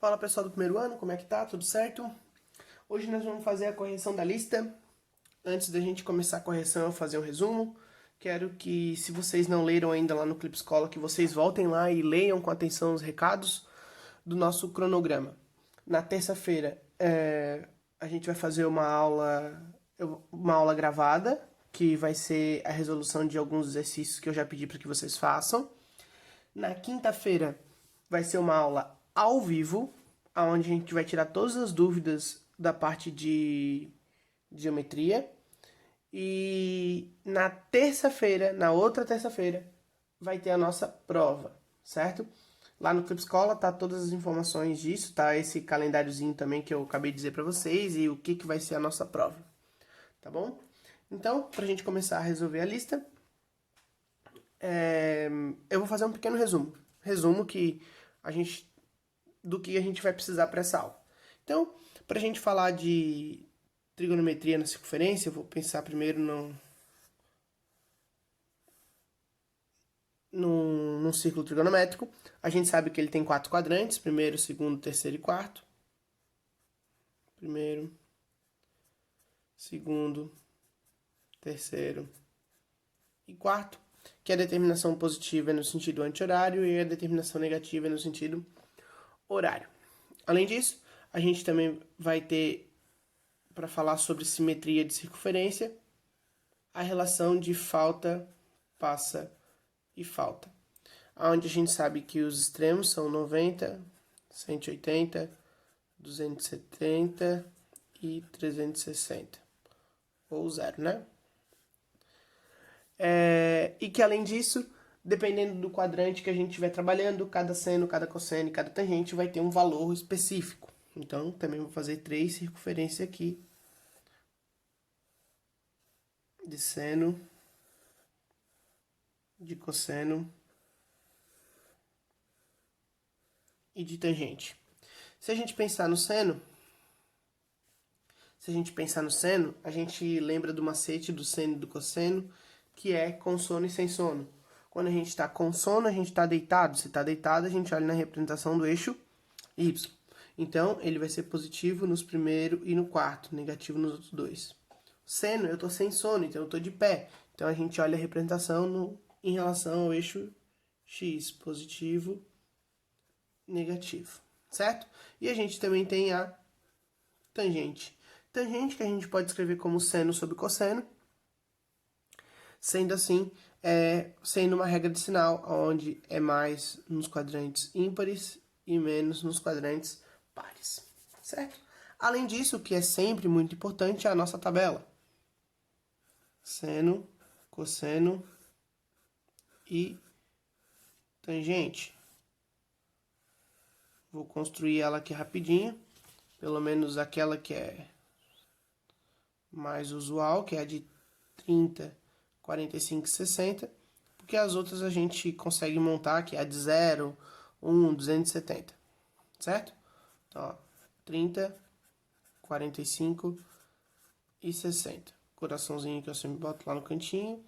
Fala pessoal do primeiro ano, como é que tá? Tudo certo? Hoje nós vamos fazer a correção da lista. Antes da gente começar a correção, eu vou fazer um resumo. Quero que, se vocês não leram ainda lá no Clipe Escola, que vocês voltem lá e leiam com atenção os recados do nosso cronograma. Na terça-feira, a gente vai fazer uma aula gravada, que vai ser a resolução de alguns exercícios que eu já pedi para que vocês façam. Na quinta-feira, vai ser uma aula ao vivo, onde a gente vai tirar todas as dúvidas da parte de geometria. E na terça-feira, na outra terça-feira, vai ter a nossa prova, certo? Lá no Clipe Escola tá todas as informações disso, tá esse calendáriozinho também que eu acabei de dizer para vocês e o que vai ser a nossa prova, tá bom? Então, pra gente começar a resolver a lista, eu vou fazer um pequeno resumo do que a gente vai precisar para essa aula. Então, para a gente falar de trigonometria na circunferência, eu vou pensar primeiro num círculo trigonométrico. A gente sabe que ele tem 4 quadrantes: primeiro, segundo, terceiro e quarto. Primeiro, segundo, terceiro e quarto. Que a determinação positiva é no sentido anti-horário e a determinação negativa é no sentido horário. Além disso, a gente também vai ter, para falar sobre simetria de circunferência, a relação de falta, passa e falta. Onde a gente sabe que os extremos são 90, 180, 270 e 360. Ou zero, né? E que além disso, dependendo do quadrante que a gente estiver trabalhando, cada seno, cada cosseno e cada tangente vai ter um valor específico. Então, também vou fazer 3 circunferências aqui. De seno, de cosseno e de tangente. Se a gente pensar no seno, a gente lembra do macete do seno e do cosseno, que é com sono e sem sono. Quando a gente está com sono, a gente está deitado. Se está deitado, a gente olha na representação do eixo Y. Então, ele vai ser positivo nos primeiro e no quarto, negativo nos outros dois. Seno, eu estou sem sono, então eu estou de pé. Então, a gente olha a representação em relação ao eixo X, positivo, negativo, certo? E a gente também tem a tangente. Tangente que a gente pode escrever como seno sobre cosseno, sendo assim, sendo uma regra de sinal, onde é mais nos quadrantes ímpares e menos nos quadrantes pares, certo? Além disso, o que é sempre muito importante é a nossa tabela. Seno, cosseno e tangente. Vou construir ela aqui rapidinho, pelo menos aquela que é mais usual, que é a de 30, 45 e 60, porque as outras a gente consegue montar, que é a de 0, 1, 270, certo? Então, ó, 30, 45 e 60. Coraçãozinho que eu sempre boto lá no cantinho.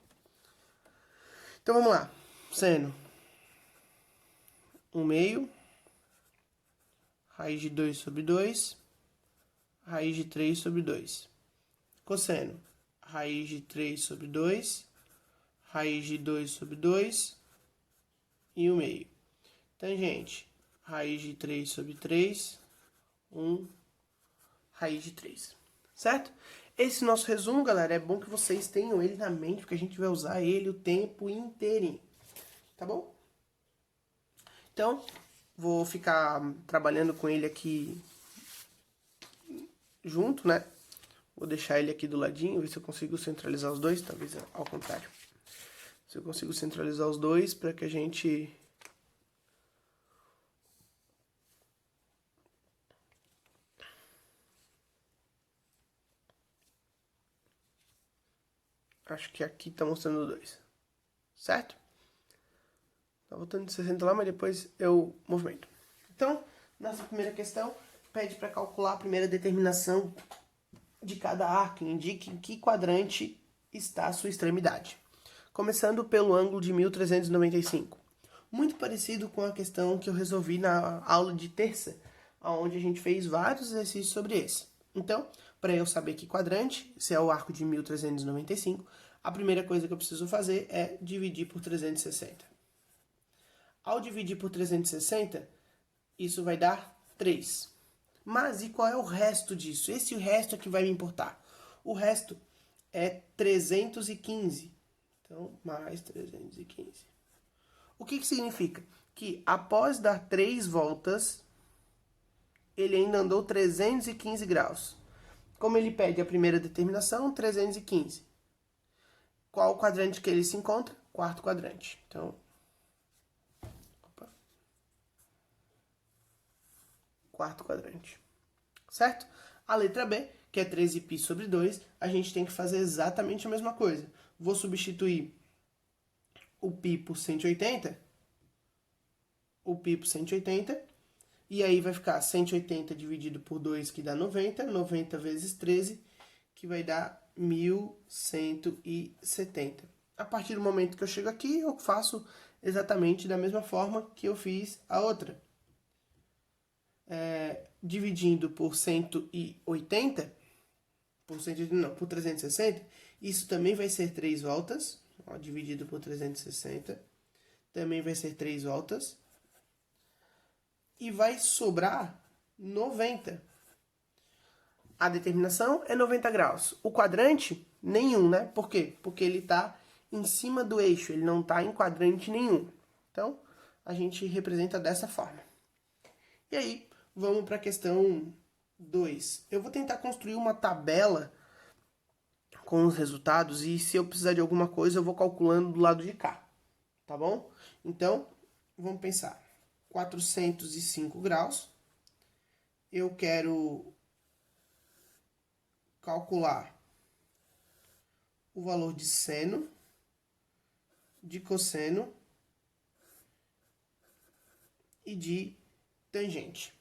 Então, vamos lá. Seno, 1/2, raiz de 2 sobre 2, raiz de 3 sobre 2. Cosseno, raiz de 3 sobre 2, raiz de 2 sobre 2 e 1/2. Tangente, raiz de 3 sobre 3, 1, raiz de 3. Certo? Esse nosso resumo, galera, é bom que vocês tenham ele na mente, porque a gente vai usar ele o tempo inteirinho. Tá bom? Então, vou ficar trabalhando com ele aqui junto, né? Vou deixar ele aqui do ladinho, ver se eu consigo centralizar os dois, talvez ao contrário. Se eu consigo centralizar os dois para que a gente acho que aqui tá mostrando 2, certo? Tá voltando de 60 lá, mas depois eu movimento. Então, nossa primeira questão pede para calcular a primeira determinação de cada arco, indique em que quadrante está a sua extremidade. Começando pelo ângulo de 1395. Muito parecido com a questão que eu resolvi na aula de terça, onde a gente fez vários exercícios sobre esse. Então, para eu saber que quadrante, se é o arco de 1395, a primeira coisa que eu preciso fazer é dividir por 360. Ao dividir por 360, isso vai dar 3. Mas e qual é o resto disso? Esse resto é que vai me importar. O resto é 315. Então, mais 315. O que significa? Que após dar 3 voltas, ele ainda andou 315 graus. Como ele pede a primeira determinação, 315. Qual o quadrante que ele se encontra? Quarto quadrante. Então, quarto quadrante. Certo? A letra B, que é 13π sobre 2, a gente tem que fazer exatamente a mesma coisa. Vou substituir o π por 180. E aí vai ficar 180 dividido por 2, que dá 90. 90 vezes 13, que vai dar 1170. A partir do momento que eu chego aqui, eu faço exatamente da mesma forma que eu fiz a outra. Dividindo por 180, por 360, isso também vai ser 3 voltas. Ó, dividido por 360, também vai ser 3 voltas. E vai sobrar 90. A determinação é 90 graus. O quadrante, nenhum, né? Por quê? Porque ele está em cima do eixo, ele não está em quadrante nenhum. Então, a gente representa dessa forma. E aí, vamos para a questão 2. Eu vou tentar construir uma tabela com os resultados e se eu precisar de alguma coisa, eu vou calculando do lado de cá. Tá bom? Então, vamos pensar. 405 graus. Eu quero calcular o valor de seno, de cosseno e de tangente.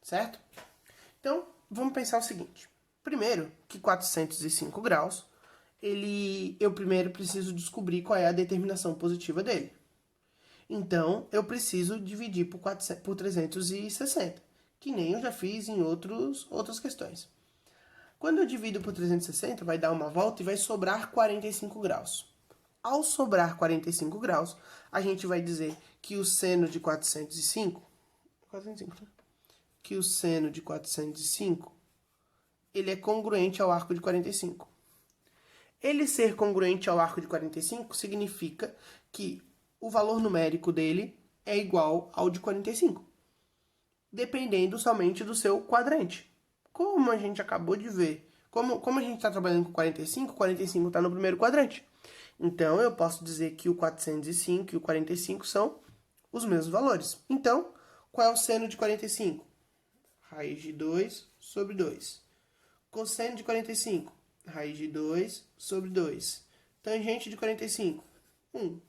Certo? Então, vamos pensar o seguinte. Primeiro, que 405 graus, eu primeiro preciso descobrir qual é a determinação positiva dele. Então, eu preciso dividir por 360, que nem eu já fiz em outras questões. Quando eu divido por 360, vai dar uma volta e vai sobrar 45 graus. Ao sobrar 45 graus, a gente vai dizer que o seno de 405, que o seno de 405, ele é congruente ao arco de 45. Ele ser congruente ao arco de 45 significa que o valor numérico dele é igual ao de 45, dependendo somente do seu quadrante. Como a gente acabou de ver, como a gente está trabalhando com 45, 45 está no primeiro quadrante. Então, eu posso dizer que o 405 e o 45 são os mesmos valores. Então, qual é o seno de 45? Raiz de 2 sobre 2. Cosseno de 45? Raiz de 2 sobre 2. Tangente de 45? 1.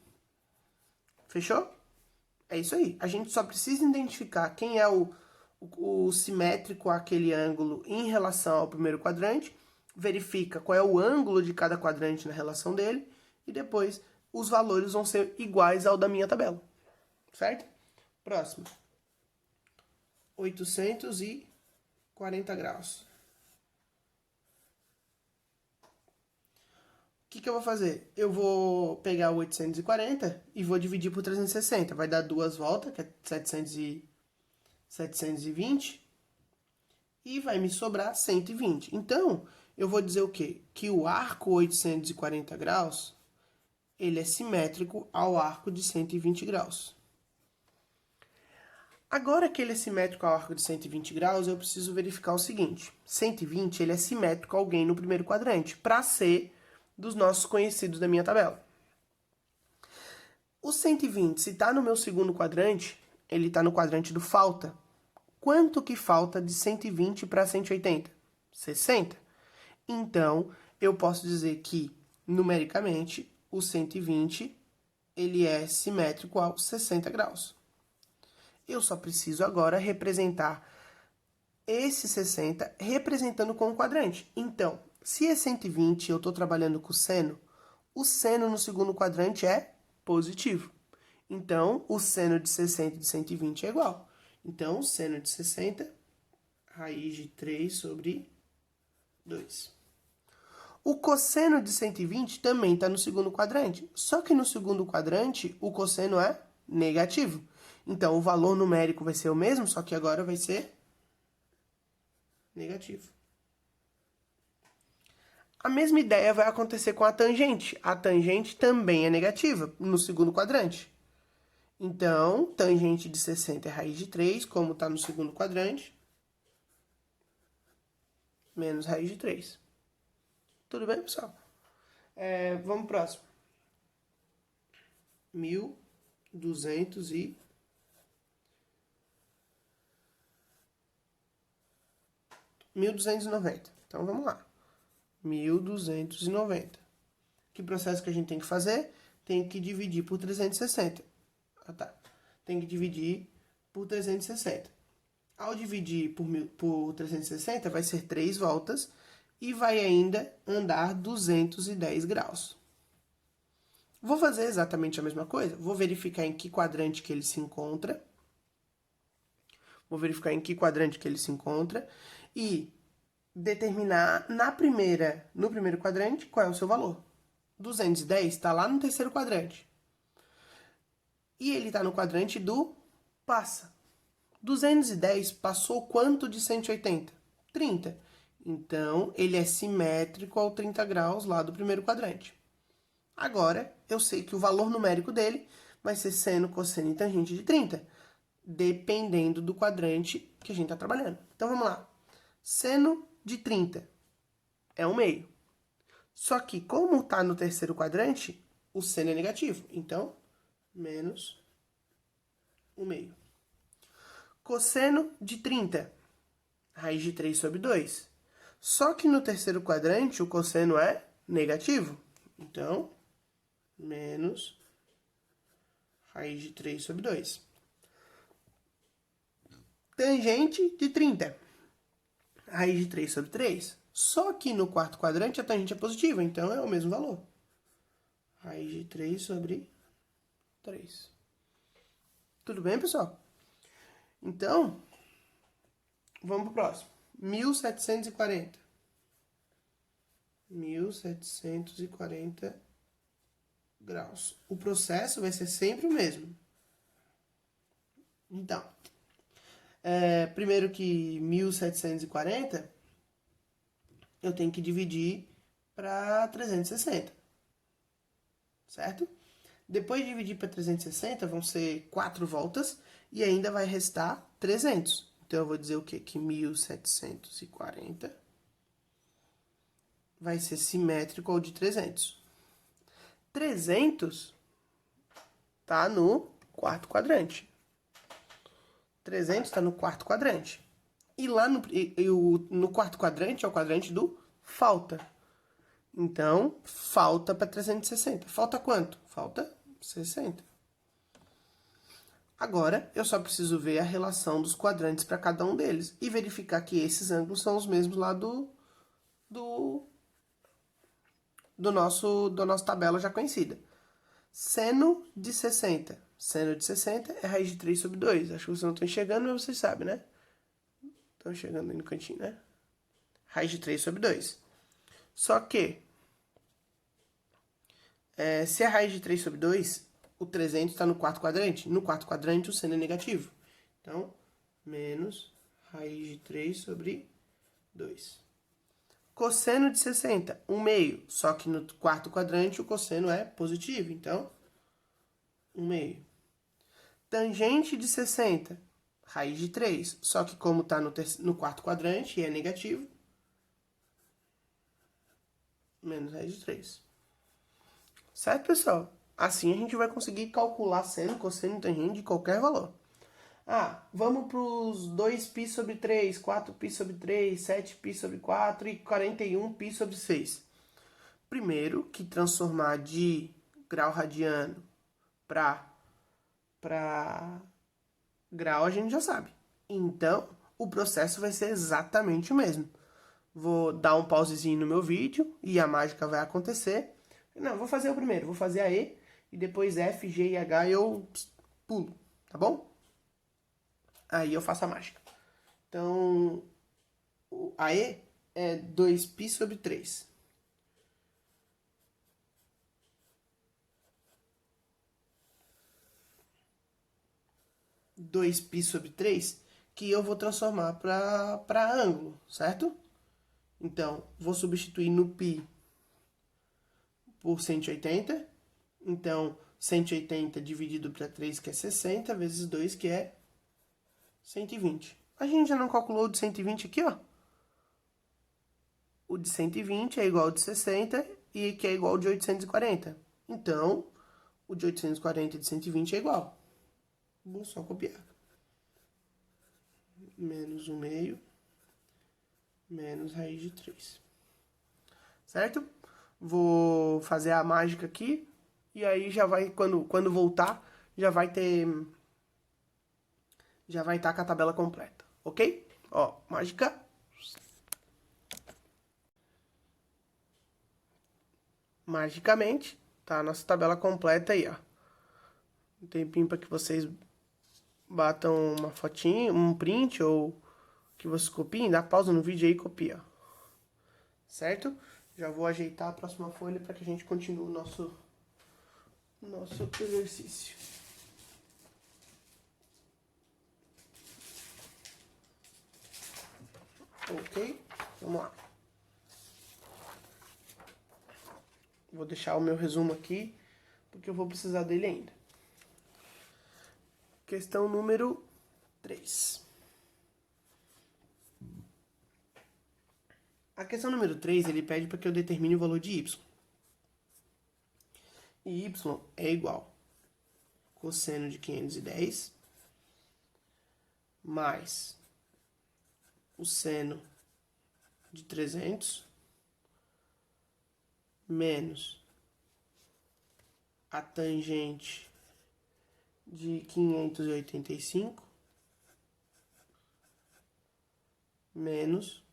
Fechou? É isso aí. A gente só precisa identificar quem é o simétrico àquele ângulo em relação ao primeiro quadrante, verifica qual é o ângulo de cada quadrante na relação dele, e depois os valores vão ser iguais ao da minha tabela. Certo? Próximo. 840 graus. O que eu vou fazer? Eu vou pegar o 840 e vou dividir por 360. Vai dar 2 voltas, que é 720. E vai me sobrar 120. Então, eu vou dizer o quê? Que o arco 840 graus, ele é simétrico ao arco de 120 graus. Agora que ele é simétrico ao arco de 120 graus, eu preciso verificar o seguinte. 120, ele é simétrico a alguém no primeiro quadrante, para ser dos nossos conhecidos da minha tabela. O 120, se está no meu segundo quadrante, ele está no quadrante do falta. Quanto que falta de 120 para 180? 60. Então, eu posso dizer que, numericamente, o 120 ele é simétrico aos 60 graus. Eu só preciso agora representar esse 60 representando com o quadrante. Então, se é 120 e eu estou trabalhando com o seno no segundo quadrante é positivo. Então, o seno de 60 e de 120 é igual. Então, seno de 60, raiz de 3 sobre 2. O cosseno de 120 também está no segundo quadrante, só que no segundo quadrante o cosseno é negativo. Então, o valor numérico vai ser o mesmo, só que agora vai ser negativo. A mesma ideia vai acontecer com a tangente. A tangente também é negativa no segundo quadrante. Então, tangente de 60 é raiz de 3, como está no segundo quadrante, menos raiz de 3. Tudo bem, pessoal? Vamos pro próximo. 1.290. Então, vamos lá. 1.290. Que processo que a gente tem que fazer? Tem que dividir por 360. Tem que dividir por 360. Ao dividir por 360, vai ser 3 voltas e vai ainda andar 210 graus. Vou fazer exatamente a mesma coisa. Vou verificar em que quadrante que ele se encontra. E determinar no primeiro quadrante qual é o seu valor. 210 está lá no terceiro quadrante. E ele está no quadrante do passa. 210 passou quanto de 180? 30. Então, ele é simétrico ao 30 graus lá do primeiro quadrante. Agora, eu sei que o valor numérico dele vai ser seno, cosseno e tangente de 30, dependendo do quadrante que a gente está trabalhando. Então, vamos lá. Seno de 30 é 1/2. Só que, como está no terceiro quadrante, o seno é negativo. Então, menos 1/2. Cosseno de 30, raiz de 3 sobre 2. Só que no terceiro quadrante, o cosseno é negativo. Então, menos raiz de 3 sobre 2. Tangente de 30, raiz de 3 sobre 3. Só que no quarto quadrante a tangente é positiva, então é o mesmo valor. Raiz de 3 sobre 3. Tudo bem, pessoal? Então, vamos para o próximo. 1.740. 1.740 graus. O processo vai ser sempre o mesmo. Então, primeiro que 1.740, eu tenho que dividir para 360. Certo? Depois de dividir para 360, vão ser 4 voltas e ainda vai restar 300. Então, eu vou dizer o quê? Que 1.740 vai ser simétrico ao de 300. 300 está no quarto quadrante. 300 está no quarto quadrante. E lá no quarto quadrante é o quadrante do falta. Então, falta para 360. Falta quanto? Falta 60. Agora, eu só preciso ver a relação dos quadrantes para cada um deles e verificar que esses ângulos são os mesmos lá da nossa tabela já conhecida. Seno de 60. Seno de 60 é raiz de 3 sobre 2. Acho que vocês não estão enxergando, mas vocês sabem, né? Estão enxergando aí no cantinho, né? Raiz de 3 sobre 2. Só que, se é raiz de 3 sobre 2, o 300 está no quarto quadrante. No quarto quadrante, o seno é negativo. Então, menos raiz de 3 sobre 2. Cosseno de 60, 1/2. Só que no quarto quadrante, o cosseno é positivo. Então, 1/2. Tangente de 60, raiz de 3. Só que como está no quarto quadrante e é negativo, menos raiz de 3. Certo, pessoal? Assim a gente vai conseguir calcular seno, cosseno e tangente de qualquer valor. Vamos para os 2π sobre 3, 4π sobre 3, 7π sobre 4 e 41π sobre 6. Primeiro, que transformar de grau radiano para grau a gente já sabe. Então, o processo vai ser exatamente o mesmo. Vou dar um pausezinho no meu vídeo e a mágica vai acontecer. Não, vou fazer o primeiro. Vou fazer a E e depois F, G e H eu pulo, tá bom? Aí eu faço a mágica. Então, a E é 2π sobre 3. Dois π sobre 3, que eu vou transformar para ângulo, certo? Então, vou substituir no π por 180. Então, 180 dividido para 3, que é 60, vezes 2, que é 120. A gente já não calculou o de 120 aqui, ó? O de 120 é igual ao de 60 e que é igual ao de 840. Então, o de 840 e de 120 é igual. Vou só copiar. Menos 1 meio, menos raiz de 3. Certo? Vou fazer a mágica aqui. E aí já vai, quando voltar, já vai estar com a tabela completa. Ok? Ó, mágica. Magicamente, tá a nossa tabela completa aí, ó. Um tempinho para que vocês batam uma fotinha, um print ou que vocês copiem, dá pausa no vídeo aí e copia. Certo? Já vou ajeitar a próxima folha para que a gente continue o nosso exercício. Ok? Vamos lá. Vou deixar o meu resumo aqui, porque eu vou precisar dele ainda. Questão número 3. A questão número 3, ele pede para que eu determine o valor de y. E y é igual a cosseno de 510 mais o seno de 300 menos a tangente de 585 menos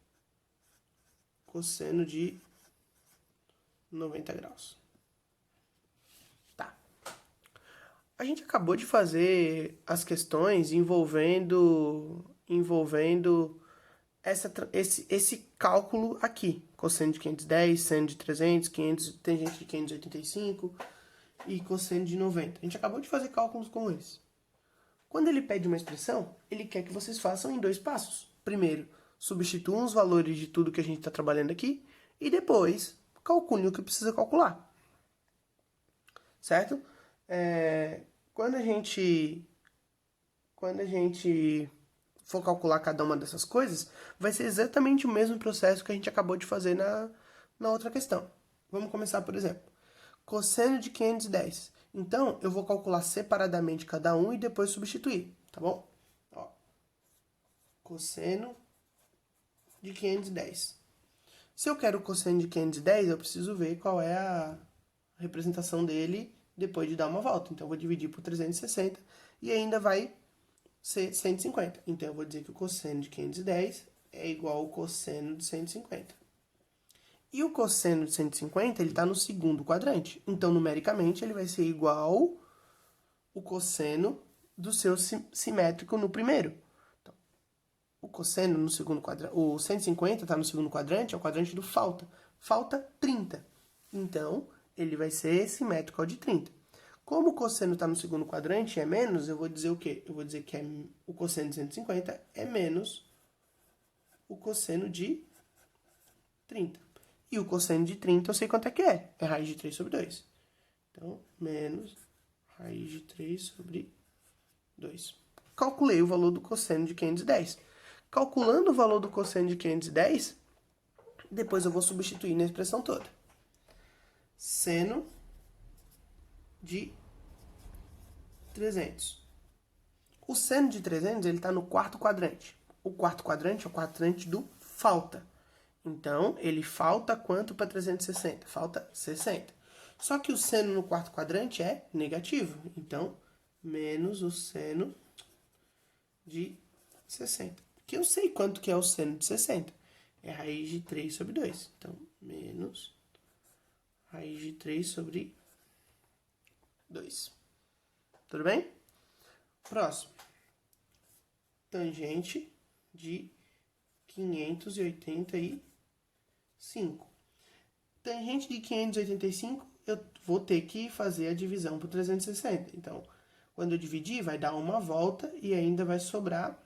cosseno de 90 graus. Tá. A gente acabou de fazer as questões envolvendo esse cálculo aqui. Cosseno de 510, seno de 300, tangente de 585 e cosseno de 90. A gente acabou de fazer cálculos como esse. Quando ele pede uma expressão, ele quer que vocês façam em 2 passos. Primeiro, substituam os valores de tudo que a gente está trabalhando aqui e depois calcule o que precisa calcular. Certo? Quando a gente for calcular cada uma dessas coisas, vai ser exatamente o mesmo processo que a gente acabou de fazer na outra questão. Vamos começar, por exemplo. Cosseno de 510. Então, eu vou calcular separadamente cada um e depois substituir, tá bom? Ó, cosseno de 510. Se eu quero o cosseno de 510, eu preciso ver qual é a representação dele depois de dar uma volta. Então, eu vou dividir por 360 e ainda vai ser 150. Então, eu vou dizer que o cosseno de 510 é igual ao cosseno de 150. E o cosseno de 150, ele está no segundo quadrante. Então, numericamente, ele vai ser igual o cosseno do seu simétrico no primeiro. Então, o cosseno no segundo quadrante, o 150 está no segundo quadrante, é o quadrante do falta. Falta 30. Então, ele vai ser simétrico ao de 30. Como o cosseno está no segundo quadrante e é menos, eu vou dizer o quê? Eu vou dizer que o cosseno de 150 é menos o cosseno de 30. E o cosseno de 30 eu sei quanto é que é. É raiz de 3 sobre 2. Então, menos raiz de 3 sobre 2. Calculei o valor do cosseno de 510. Calculando o valor do cosseno de 510, depois eu vou substituir na expressão toda. Seno de 300. O seno de 300, ele está no quarto quadrante. O quarto quadrante é o quadrante do falta. Então, ele falta quanto para 360? Falta 60. Só que o seno no quarto quadrante é negativo. Então, menos o seno de 60. Que eu sei quanto que é o seno de 60. É raiz de 3 sobre 2. Então, menos raiz de 3 sobre 2. Tudo bem? Próximo. tangente de 585. Tangente de 585, eu vou ter que fazer a divisão por 360. Então, quando eu dividir, vai dar uma volta e ainda vai sobrar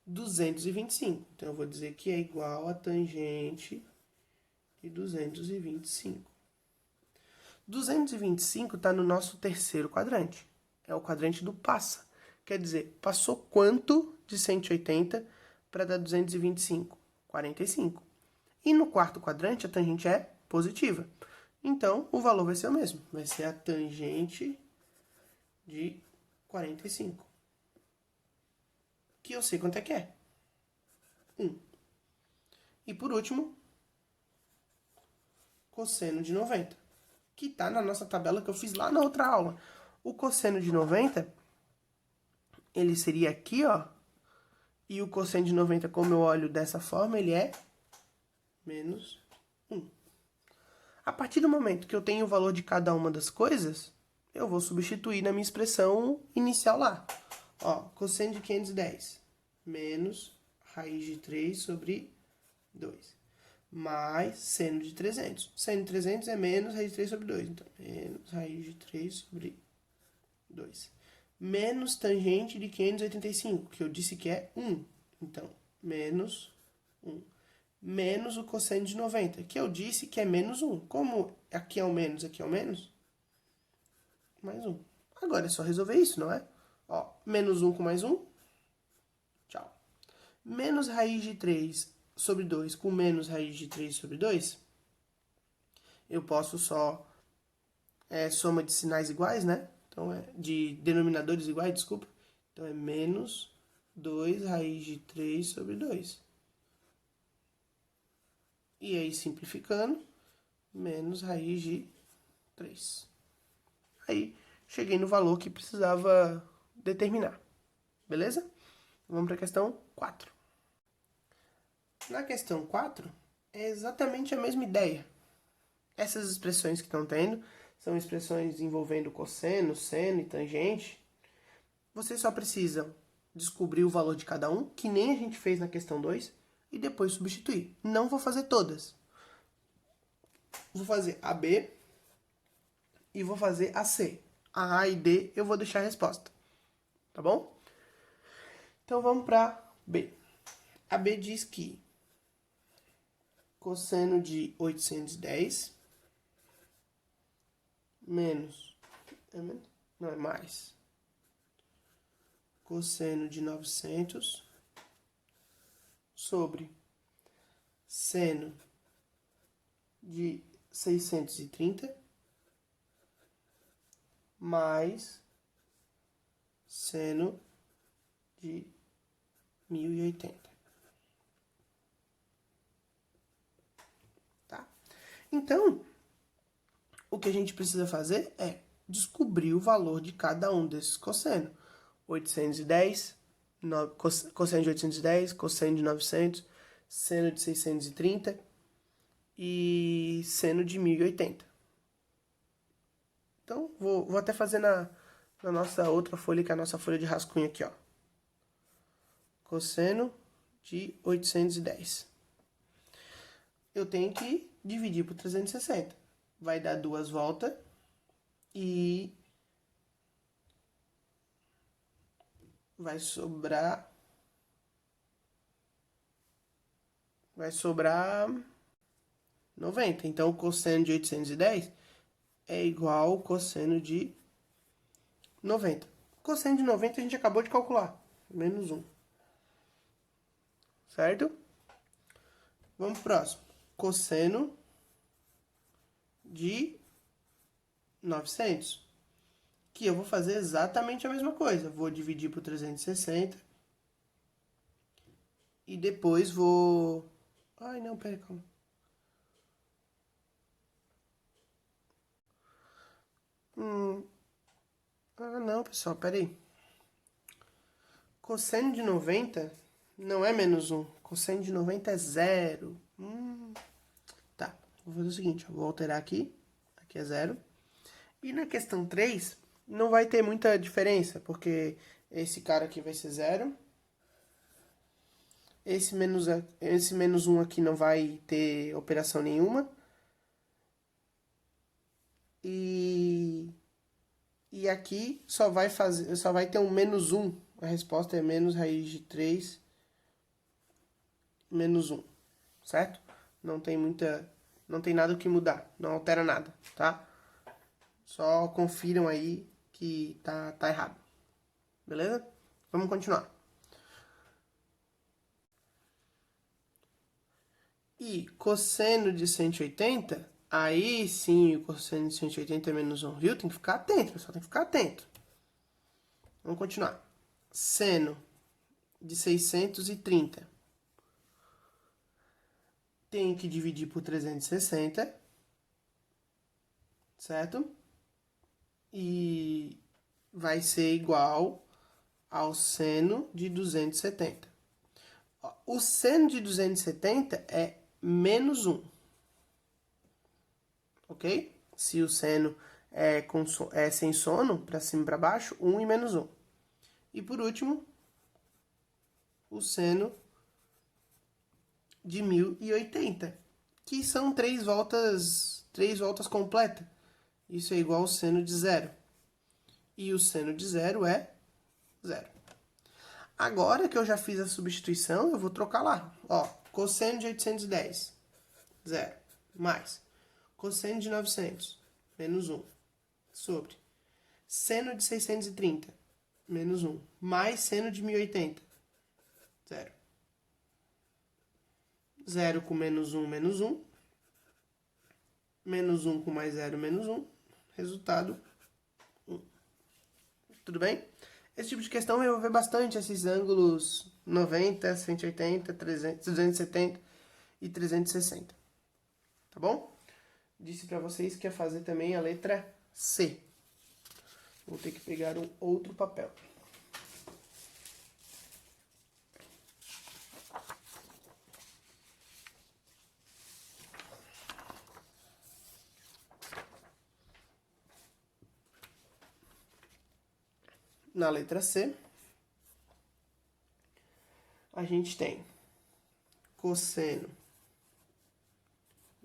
225. Então, eu vou dizer que é igual a tangente de 225. 225 está no nosso terceiro quadrante. É o quadrante do passa. Quer dizer, passou quanto de 180 para dar 225? 45. E no quarto quadrante, a tangente é positiva. Então, o valor vai ser o mesmo. Vai ser a tangente de 45. Que eu sei quanto é que é. 1. E por último, cosseno de 90. Que está na nossa tabela que eu fiz lá na outra aula. O cosseno de 90, ele seria aqui, ó. E o cosseno de 90, como eu olho dessa forma, ele é menos 1. A partir do momento que eu tenho o valor de cada uma das coisas, eu vou substituir na minha expressão inicial lá. Ó, cosseno de 510 menos raiz de 3 sobre 2. Mais seno de 300. Seno de 300 é menos raiz de 3 sobre 2. Então, menos raiz de 3 sobre 2. Menos tangente de 585, que eu disse que é 1. Então, menos 1. Menos o cosseno de 90, que eu disse que é menos 1. Como aqui é o menos, aqui é o menos, mais 1. Agora é só resolver isso, não é? Ó, menos 1 com mais 1, tchau. Menos raiz de 3 sobre 2 com menos raiz de 3 sobre 2, eu posso só soma de sinais iguais, né? Então, de denominadores iguais, desculpa. Então, é menos 2 raiz de 3 sobre 2. E aí, simplificando, menos raiz de 3. Aí, cheguei no valor que precisava determinar. Beleza? Vamos para a questão 4. Na questão 4, é exatamente a mesma ideia. Essas expressões que estão tendo são expressões envolvendo cosseno, seno e tangente. Vocês só precisam descobrir o valor de cada um, que nem a gente fez na questão 2, e depois substituir. Não vou fazer todas. Vou fazer a B e vou fazer a C. A e D eu vou deixar a resposta. Tá bom? Então vamos para B. A B diz que cosseno de 810 menos, não é mais, cosseno de 900 sobre seno de 630 mais seno de 1080. Tá? Então, o que a gente precisa fazer é descobrir o valor de cada um desses cossenos. 810, cosseno de 810, cosseno de 900, seno de 630 e seno de 1080. Então, vou até fazer na nossa outra folha, que é a nossa folha de rascunho aqui, ó. Cosseno de 810. Eu tenho que dividir por 360. Vai dar 2 voltas e vai sobrar 90. Então, o cosseno de 810 é igual ao cosseno de 90. O cosseno de 90 a gente acabou de calcular. Menos 1. Certo? Vamos pro próximo. Cosseno de 900. Que eu vou fazer exatamente a mesma coisa. Vou dividir por 360. E depois vou... Ai, não, pera, calma. Ah, não, pessoal, pera aí. Cosseno de 90 não é menos 1. Cosseno de 90 é 0. Tá, vou fazer o seguinte, eu vou alterar aqui. Aqui é 0. E na questão 3, não vai ter muita diferença, porque Esse cara aqui vai ser 0. Esse menos 1 aqui não vai ter operação nenhuma. E aqui só vai ter um menos 1. A resposta é menos raiz de 3 menos 1, certo? Não tem nada o que mudar, não altera nada, tá? Só confiram aí que tá errado. Beleza? Vamos continuar. E cosseno de 180, aí sim o cosseno de 180 é menos 1, viu? Tem que ficar atento, pessoal, tem que ficar atento. Vamos continuar. Seno de 630. Tem que dividir por 360, certo? E vai ser igual ao seno de 270. O seno de 270 é menos 1, ok? Se o seno é sem sono, para cima e para baixo, 1 e menos 1. E por último, o seno de 1080, que são 3 voltas completas. Isso é igual ao seno de 0. E o seno de 0 é 0. Agora que eu já fiz a substituição, eu vou trocar lá. Ó, cosseno de 810, 0. Mais cosseno de 900, menos 1. Sobre seno de 630, menos 1. Mais seno de 1080, 0. 0 com menos 1, menos 1. Menos 1 com mais 0, menos 1. Resultado 1. Tudo bem? Esse tipo de questão vai envolver bastante esses ângulos 90, 180, 300, 270 e 360. Tá bom? Disse para vocês que ia fazer também a letra C. Vou ter que pegar um outro papel. Na letra C, a gente tem cosseno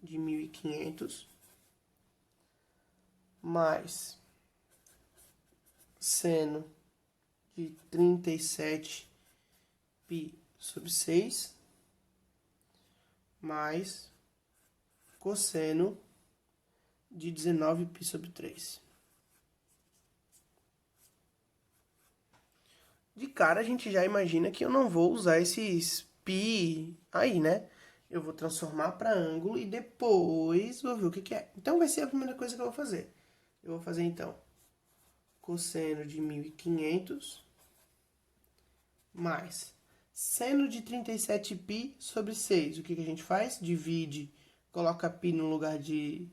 de 1500 mais seno de 37 π sobre 6 mais cosseno de 19 π sobre 3. De cara a gente já imagina que eu não vou usar esses π aí, né? Eu vou transformar para ângulo e depois vou ver o que é. Então vai ser a primeira coisa que eu vou fazer. Eu vou fazer então cosseno de 1500 mais seno de 37π sobre 6. O que a gente faz? Divide, coloca π no lugar de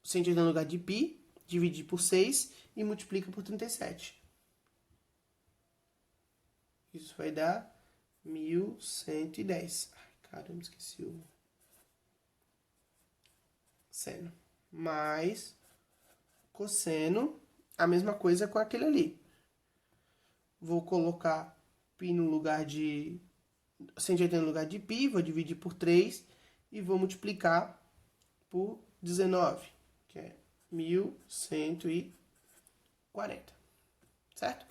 180 no lugar de π, divide por 6 e multiplica por 37. Isso vai dar 1110. Ai, caramba, esqueci o seno. Mais cosseno, a mesma coisa com aquele ali. Vou colocar π no lugar de 180 no lugar de π, vou dividir por 3 e vou multiplicar por 19, que é 1140, certo?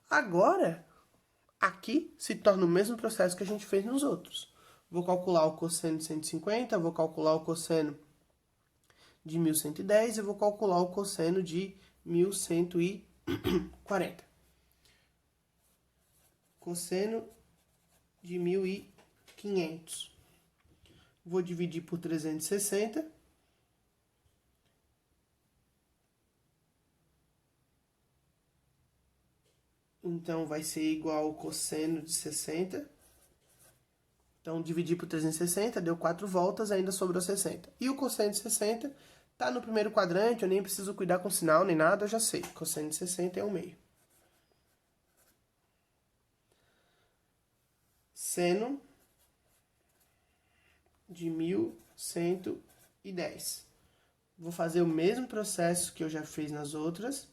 Agora, aqui se torna o mesmo processo que a gente fez nos outros. Vou calcular o cosseno de 150, vou calcular o cosseno de 1110 e vou calcular o cosseno de 1140. Cosseno de 1500. Vou dividir por 360. Então, vai ser igual ao cosseno de 60. Então, dividir por 360, deu 4 voltas, ainda sobrou 60. E o cosseno de 60 está no primeiro quadrante, eu nem preciso cuidar com sinal nem nada, eu já sei. Cosseno de 60 é 1/2. Seno de 1110. Vou fazer o mesmo processo que eu já fiz nas outras.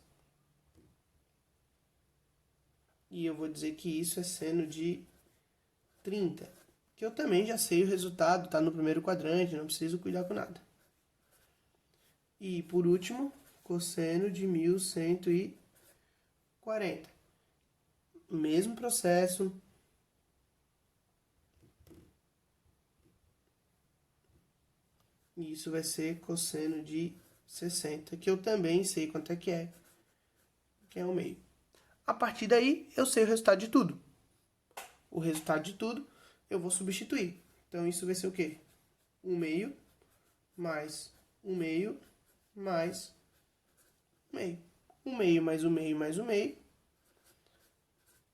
E eu vou dizer que isso é seno de 30. Que eu também já sei o resultado, tá no primeiro quadrante, não preciso cuidar com nada. E por último, cosseno de 1140. Mesmo processo. E isso vai ser cosseno de 60, que eu também sei quanto é, que é 1/2. A partir daí, eu sei o resultado de tudo. O resultado de tudo, eu vou substituir. Então, isso vai ser o quê? 1/2 mais 1/2 mais 1/2. 1/2 mais 1/2 mais 1/2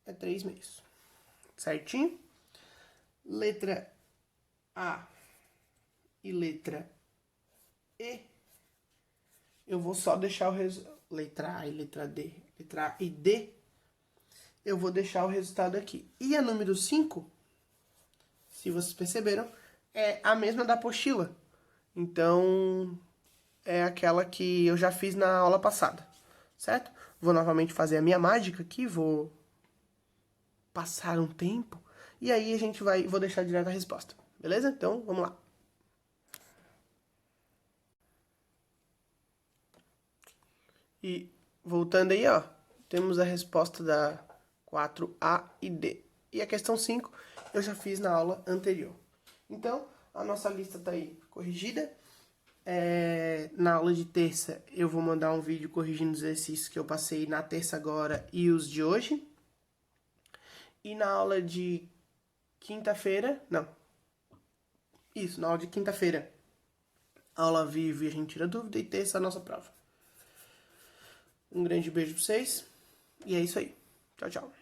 é 3/2. Certinho? Letra A e letra E, eu vou só deixar o resultado. Letra A e letra D. Letra A e D, eu vou deixar o resultado aqui. E a número 5, se vocês perceberam, é a mesma da apostila. Então, é aquela que eu já fiz na aula passada, certo? Vou novamente fazer a minha mágica aqui, vou passar um tempo, e aí vou deixar direto a resposta, beleza? Então, vamos lá. E voltando aí, ó, temos a resposta da 4A e D. E a questão 5 eu já fiz na aula anterior. Então, a nossa lista tá aí corrigida. Na aula de terça eu vou mandar um vídeo corrigindo os exercícios que eu passei na terça agora e os de hoje. E na aula de quinta-feira, não. Isso, na aula de quinta-feira, aula viva e a gente tira dúvida, e terça a nossa prova. Um grande beijo pra vocês. E é isso aí. Tchau, tchau.